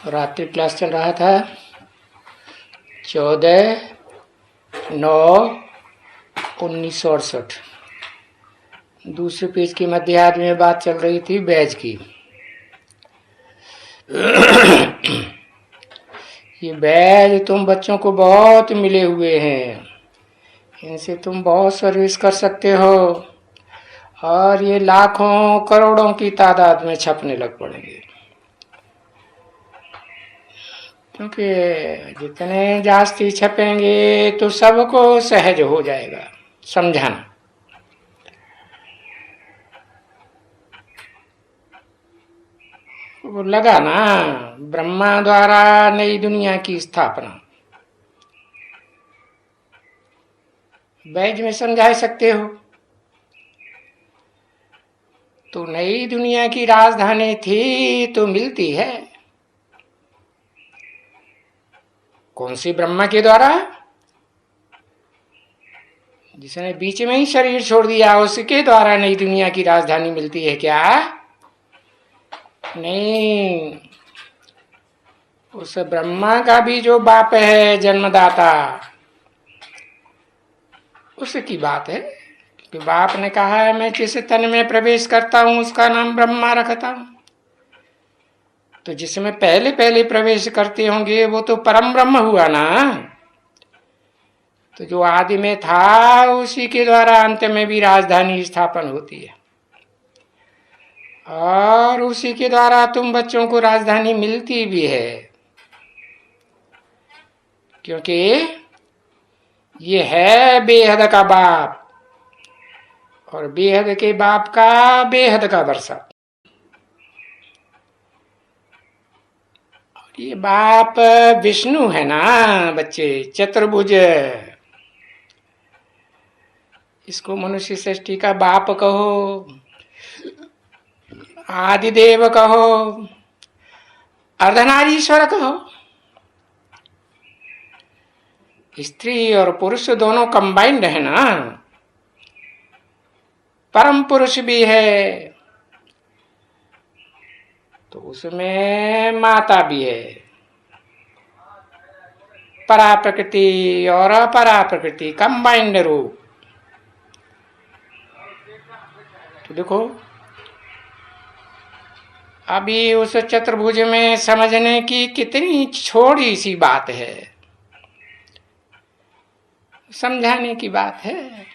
रात्रि क्लास चल रहा था 14/9/1968। दूसरे पेज के मध्यार्ध में बात चल रही थी बैज की। ये बैज तुम बच्चों को बहुत मिले हुए हैं, इनसे तुम बहुत सर्विस कर सकते हो और ये लाखों करोड़ों की तादाद में छपने लग पड़ेंगे, क्योंकि जितने जास्ती छपेंगे तो सबको सहज हो जाएगा समझाना। वो लगा ना, ब्रह्मा द्वारा नई दुनिया की स्थापना बैज में समझा सकते हो। तो नई दुनिया की राजधानी थी तो मिलती है कौन सी? ब्रह्मा के द्वारा। जिसने बीच में ही शरीर छोड़ दिया उसके द्वारा नई दुनिया की राजधानी मिलती है क्या? नहीं, उस ब्रह्मा का भी जो बाप है जन्मदाता, उसकी बात है कि बाप ने कहा है मैं जिस तन में प्रवेश करता हूं उसका नाम ब्रह्मा रखता हूं। तो जिसमें पहले पहले प्रवेश करते होंगे वो तो परम ब्रह्म हुआ ना। तो जो आदि में था उसी के द्वारा अंत में भी राजधानी स्थापन होती है, और उसी के द्वारा तुम बच्चों को राजधानी मिलती भी है, क्योंकि ये है बेहद का बाप, और बेहद के बाप का बेहद का वर्षा। और ये बाप विष्णु है ना बच्चे, चतुर्भुज। इसको मनुष्य सृष्टि का बाप कहो, आदिदेव कहो, अर्धनारीश्वर कहो। स्त्री और पुरुष दोनों कंबाइंड है ना, परम पुरुष भी है तो उसमें माता भी है। परा प्रकृति और अपरा प्रकृति कंबाइंड रूप। तो देखो अभी उस चतुर्भुज में समझने की कितनी छोटी सी बात है, समझाने की बात है।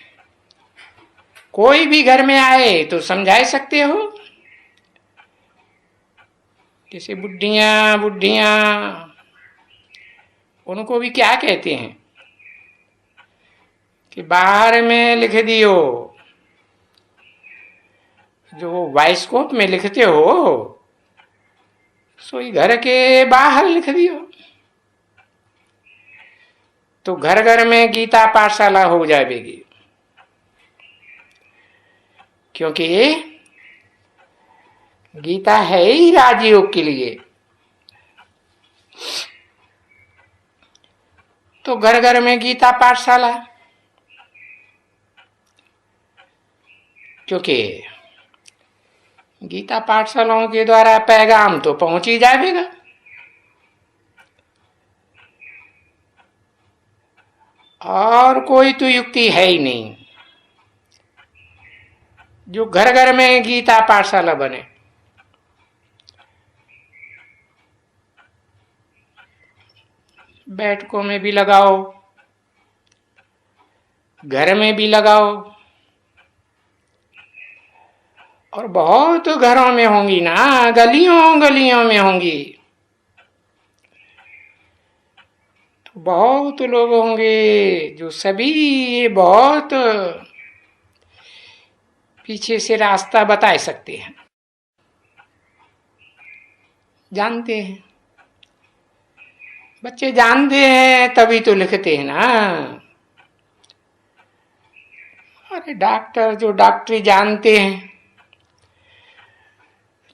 कोई भी घर में आए तो समझा सकते हो। जैसे बुढ़िया उनको भी क्या कहते हैं कि बाहर में लिख दियो, जो बाइस्कोप में लिखते हो सोई घर के बाहर लिख दियो, तो घर घर में गीता पाठशाला हो जाएगी। क्योंकि गीता है ही राजयोग के लिए, तो घर घर में गीता पाठशाला। क्योंकि गीता पाठशालाओं के द्वारा पैगाम तो पहुंच ही जाएगा, और कोई तो युक्ति है ही नहीं जो घर घर में गीता पाठशाला बने। बैठकों में भी लगाओ, घर में भी लगाओ, और बहुत घरों में होंगी ना, गलियों गलियों में होंगी। तो बहुत लोग होंगे जो सभी बहुत पीछे से रास्ता बता सकते हैं, जानते हैं। बच्चे जानते हैं तभी तो लिखते हैं ना। अरे डॉक्टर जो डॉक्टरी जानते हैं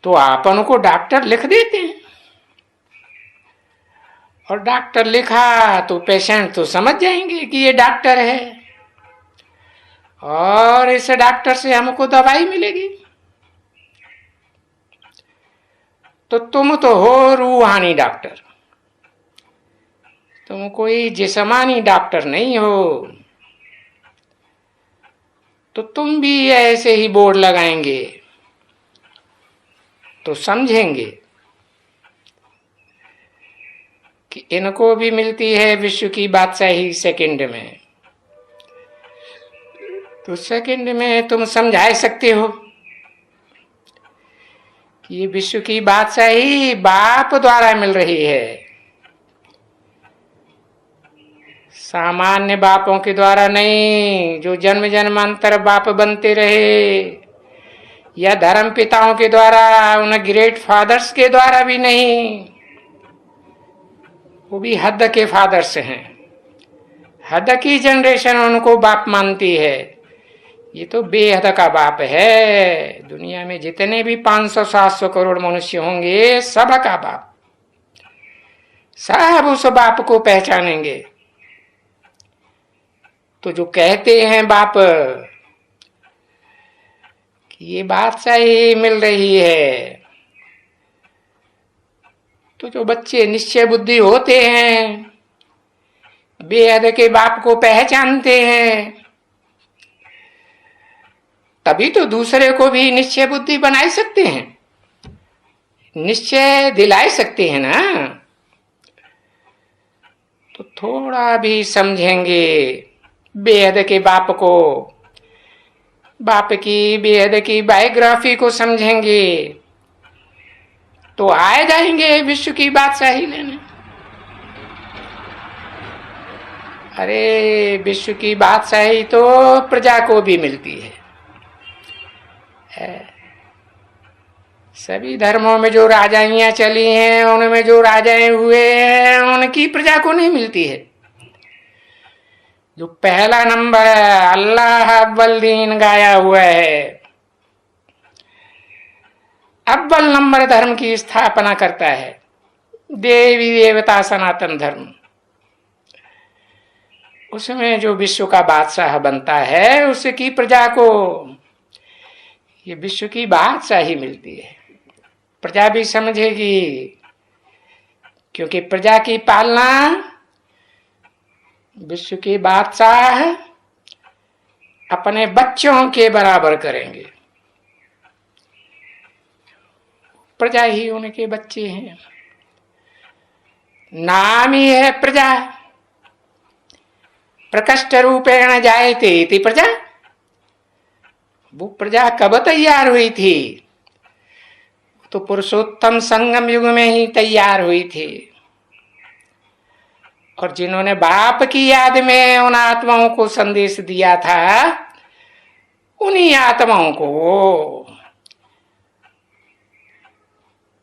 तो आपन को डॉक्टर लिख देते हैं, और डॉक्टर लिखा तो पेशेंट तो समझ जाएंगे कि ये डॉक्टर है, और इस डॉक्टर से हमको दवाई मिलेगी। तो तुम तो हो रूहानी डॉक्टर, तुम कोई जिस्मानी डॉक्टर नहीं हो। तो तुम भी ऐसे ही बोर्ड लगाएंगे तो समझेंगे कि इनको भी मिलती है विश्व की बादशाही सेकंड में। तो सेकंड में तुम समझा सकते हो कि ये विश्व की बादशाही बाप द्वारा मिल रही है, सामान्य बापों के द्वारा नहीं, जो जन्म जन्मांतर बाप बनते रहे, या धर्म पिताओं के द्वारा, उन ग्रेट फादर्स के द्वारा भी नहीं। वो भी हद के फादर्स हैं, हद की जनरेशन उनको बाप मानती है। ये तो बेहद का बाप है। दुनिया में जितने भी 500-700 करोड़ मनुष्य होंगे, सब का बाप, सब उस बाप को पहचानेंगे। तो जो कहते हैं बाप कि ये बादशाही मिल रही है, तो जो बच्चे निश्चय बुद्धि होते हैं, बेहद के बाप को पहचानते हैं, तभी तो दूसरे को भी निश्चय बुद्धि बनाई सकते हैं, निश्चय दिलाई सकते हैं ना। तो थोड़ा भी समझेंगे बेहद के बाप को, बाप की बेहद की बायोग्राफी को समझेंगे, तो आए जाएंगे विश्व की बादशाही लेने। अरे विश्व की बादशाही तो प्रजा को भी मिलती है। सभी धर्मों में जो राजाइयां चली हैं, उनमें जो राजाएं हुए हैं, उनकी प्रजा को नहीं मिलती है। जो पहला नंबर है, अल्लाह अव्वल दीन गाया हुआ है, अव्वल नंबर धर्म की स्थापना करता है, देवी देवता सनातन धर्म। उसमें जो विश्व का बादशाह बनता है, उसकी प्रजा को ये विश्व की बादशाही मिलती है। प्रजा भी समझेगी, क्योंकि प्रजा की पालना विश्व के बादशाह अपने बच्चों के बराबर करेंगे। प्रजा ही उनके बच्चे हैं, नाम ही है प्रजा। प्रकष्ट रूपेण जायते इति प्रजा। वो प्रजा कब तैयार हुई थी? तो पुरुषोत्तम संगम युग में ही तैयार हुई थी। और जिन्होंने बाप की याद में उन आत्माओं को संदेश दिया था, उन्हीं आत्माओं को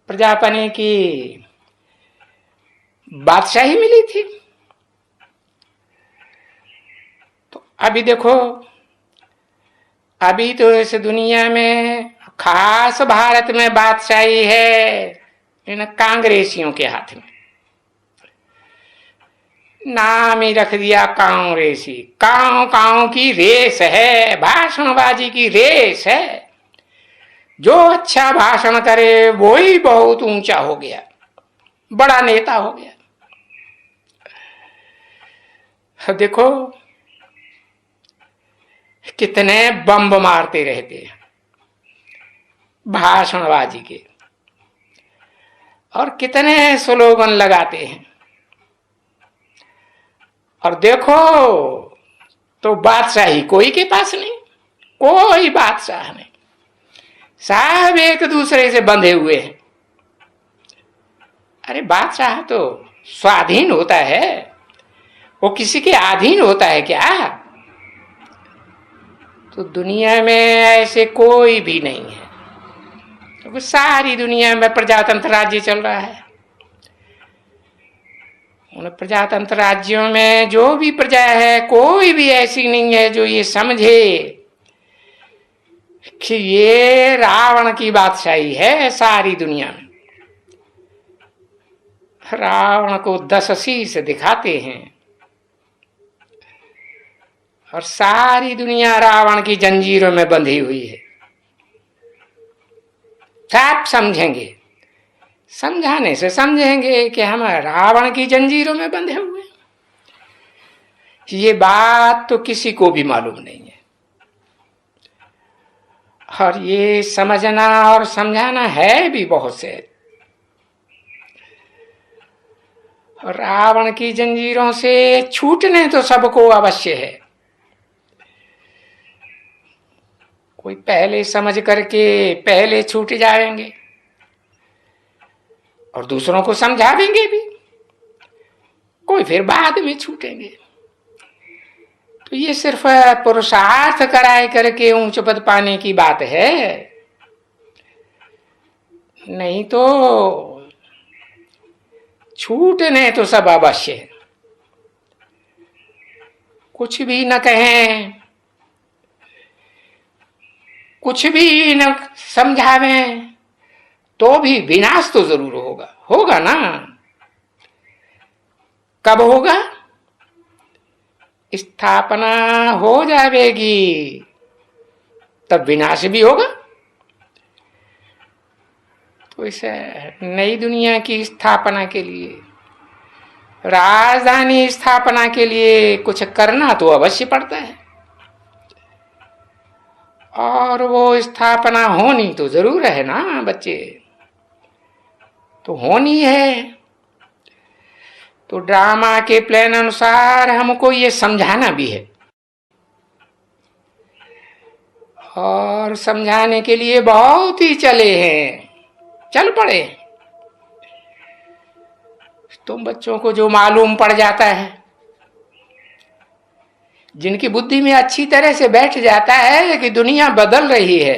प्रजापति की बादशाही मिली थी। तो अभी देखो, अभी तो इस दुनिया में खास भारत में बादशाही है इन कांग्रेसियों के हाथ में। नाम ही रख दिया कांग्रेसी। कांव कांव की रेस है, भाषणबाजी की रेस है। जो अच्छा भाषण करे वो ही बहुत ऊंचा हो गया, बड़ा नेता हो गया। देखो कितने बम मारते रहते हैं भाषणबाजी के, और कितने स्लोगन लगाते हैं। और देखो तो बादशाही कोई के पास नहीं, कोई बादशाह नहीं, सब एक दूसरे से बंधे हुए हैं। अरे बादशाह तो स्वाधीन होता है, वो किसी के अधीन होता है क्या? तो दुनिया में ऐसे कोई भी नहीं है, क्योंकि सारी दुनिया में प्रजातंत्र राज्य चल रहा है। उन प्रजातंत्र राज्यों में जो भी प्रजा है, कोई भी ऐसी नहीं है जो ये समझे कि ये रावण की बादशाही है सारी दुनिया में। रावण को 10 शीश दिखाते हैं और सारी दुनिया रावण की जंजीरों में बंधी हुई है। सब समझेंगे समझाने से समझेंगे कि हम रावण की जंजीरों में बंधे हुए हैं। ये बात तो किसी को भी मालूम नहीं है, और ये समझना और समझाना है भी बहुत से। रावण की जंजीरों से छूटने तो सबको अवश्य है। कोई पहले समझ करके पहले छूट जाएंगे और दूसरों को समझावेंगे भी, कोई फिर बाद में छूटेंगे। तो ये सिर्फ पुरुषार्थ कराए करके ऊंच पद पाने की बात है, नहीं तो छूटने तो सब अवश्य है। कुछ भी न कहें, कुछ भी न समझावें, तो भी विनाश तो जरूर होगा, होगा ना। कब होगा? स्थापना हो जाएगी तब विनाश भी होगा। तो इसे नई दुनिया की स्थापना के लिए, राजधानी स्थापना के लिए कुछ करना तो अवश्य पड़ता है, और वो स्थापना होनी तो जरूर है ना बच्चे, तो होनी है। तो ड्रामा के प्लान अनुसार हमको ये समझाना भी है, और समझाने के लिए बहुत ही चले हैं, चल पड़े। तुम बच्चों को जो मालूम पड़ जाता है, जिनकी बुद्धि में अच्छी तरह से बैठ जाता है कि दुनिया बदल रही है,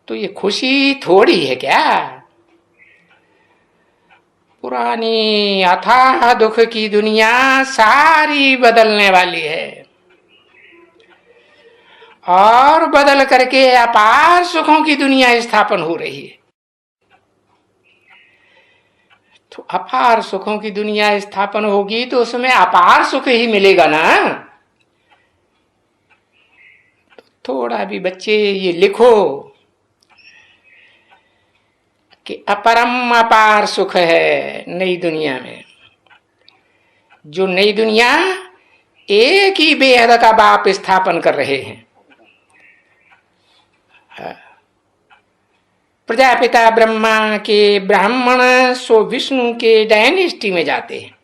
तो ये खुशी थोड़ी है क्या? पुरानी अथाह दुख की दुनिया सारी बदलने वाली है, और बदल करके अपार सुखों की दुनिया स्थापन हो रही है। तो अपार सुखों की दुनिया स्थापन होगी तो उसमें अपार सुख ही मिलेगा ना। तो थोड़ा भी बच्चे ये लिखो कि अपरम अपार सुख है नई दुनिया में। जो नई दुनिया एक ही बेहद का बाप स्थापन कर रहे हैं। प्रजापिता ब्रह्मा के ब्राह्मण सो विष्णु के डायनेस्टी में जाते हैं।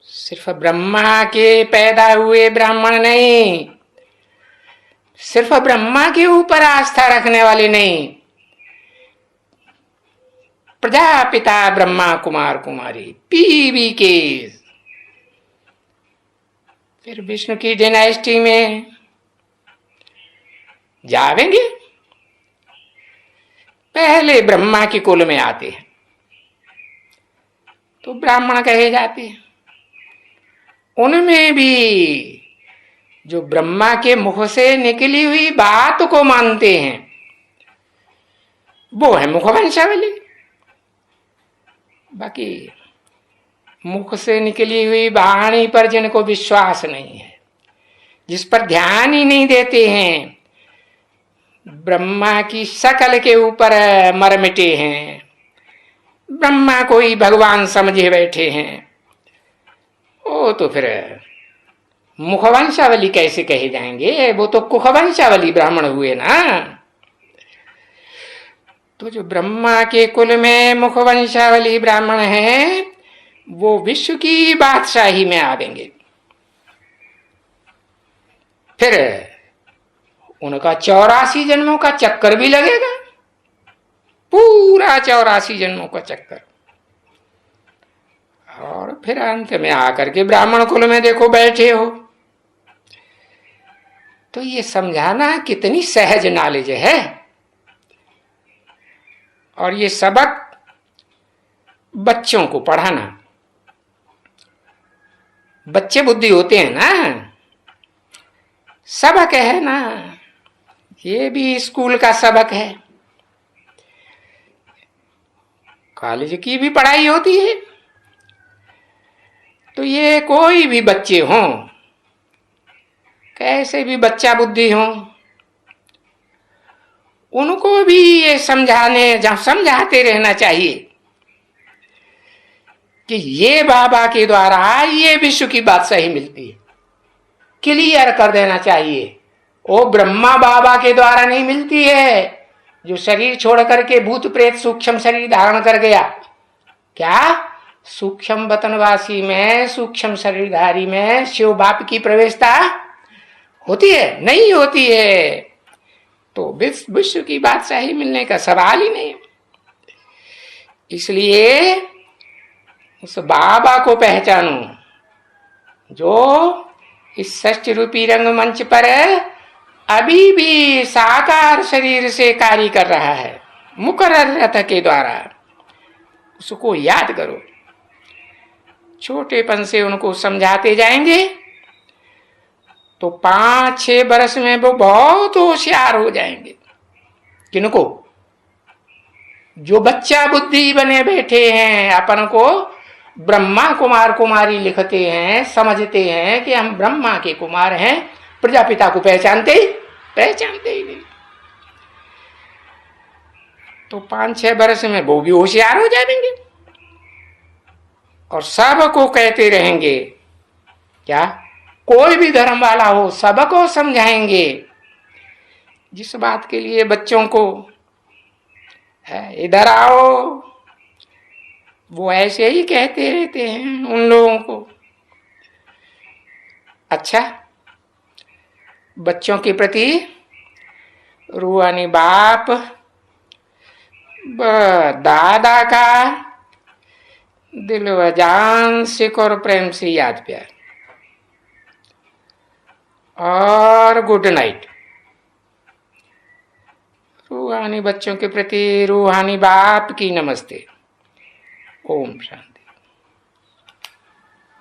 सिर्फ ब्रह्मा के पैदा हुए ब्राह्मण नहीं, सिर्फ ब्रह्मा के ऊपर आस्था रखने वाले नहीं, प्रजापिता ब्रह्मा कुमार कुमारी पीवी के, फिर विष्णु की डायनेस्टी में जावेंगे। पहले ब्रह्मा के कुल में आते हैं तो ब्राह्मण कहे जाते हैं। उनमें भी जो ब्रह्मा के मुख से निकली हुई बात को मानते हैं वो है मुखवंशावली। बाकी मुख से निकली हुई वाणी पर जिनको विश्वास नहीं है, जिस पर ध्यान ही नहीं देते हैं, ब्रह्मा की शकल के ऊपर मर मिटे हैं, ब्रह्मा को ही भगवान समझे बैठे हैं, वो तो फिर मुखवंशावली कैसे कहे जाएंगे? वो तो कुखवंशावली ब्राह्मण हुए ना। तो जो ब्रह्मा के कुल में मुखवंशावली ब्राह्मण हैं वो विश्व की बादशाही में आवेंगे। फिर उनका 84 जन्मों का चक्कर भी लगेगा, पूरा 84 जन्मों का चक्कर। और फिर अंत में आकर के ब्राह्मण कुल में देखो बैठे हो। तो ये समझाना कितनी सहज नॉलेज है। और ये सबक बच्चों को पढ़ाना, बच्चे बुद्धि होते हैं ना, सबक है ना, ये भी स्कूल का सबक है, कॉलेज की भी पढ़ाई होती है। तो ये कोई भी बच्चे हों, कैसे भी बच्चा बुद्धि हो, उनको भी ये समझाते रहना चाहिए कि ये बाबा के द्वारा ये विश्व की बात सही मिलती है। क्लियर कर देना चाहिए, वो ब्रह्मा बाबा के द्वारा नहीं मिलती है, जो शरीर छोड़ करके भूत प्रेत सूक्ष्म शरीर धारण कर गया। क्या सूक्ष्म वतनवासी में, सूक्ष्म शरीरधारी में शिव बाप की प्रवेशता होती है? नहीं होती है। तो विश्व की बात सही मिलने का सवाल ही नहीं। इसलिए उस बाबा को पहचानो जो इस षष्ठ रूपी रंगमंच पर अभी भी साकार शरीर से कार्य कर रहा है, मुकर्रर रथ के द्वारा। उसको याद करो, छोटेपन से उनको समझाते जाएंगे तो 5-6 बरस में वो बहुत होशियार हो जाएंगे। किनको? जो बच्चा बुद्धि बने बैठे हैं, अपन को ब्रह्मा कुमार कुमारी लिखते हैं, समझते हैं कि हम ब्रह्मा के कुमार हैं, प्रजापिता को पहचानते ही नहीं। तो 5-6 बरस में वो भी होशियार हो जाएंगे और सबको कहते रहेंगे। क्या? कोई भी धर्म वाला हो, सबको समझाएंगे। जिस बात के लिए बच्चों को इधर आओ, वो ऐसे ही कहते रहते हैं उन लोगों को। अच्छा, बच्चों के प्रति रूहानी बाप दादा का दिल व जान सिख और प्रेम से याद प्यार और गुड नाइट। रूहानी बच्चों के प्रति रूहानी बाप की नमस्ते। ओम शांति।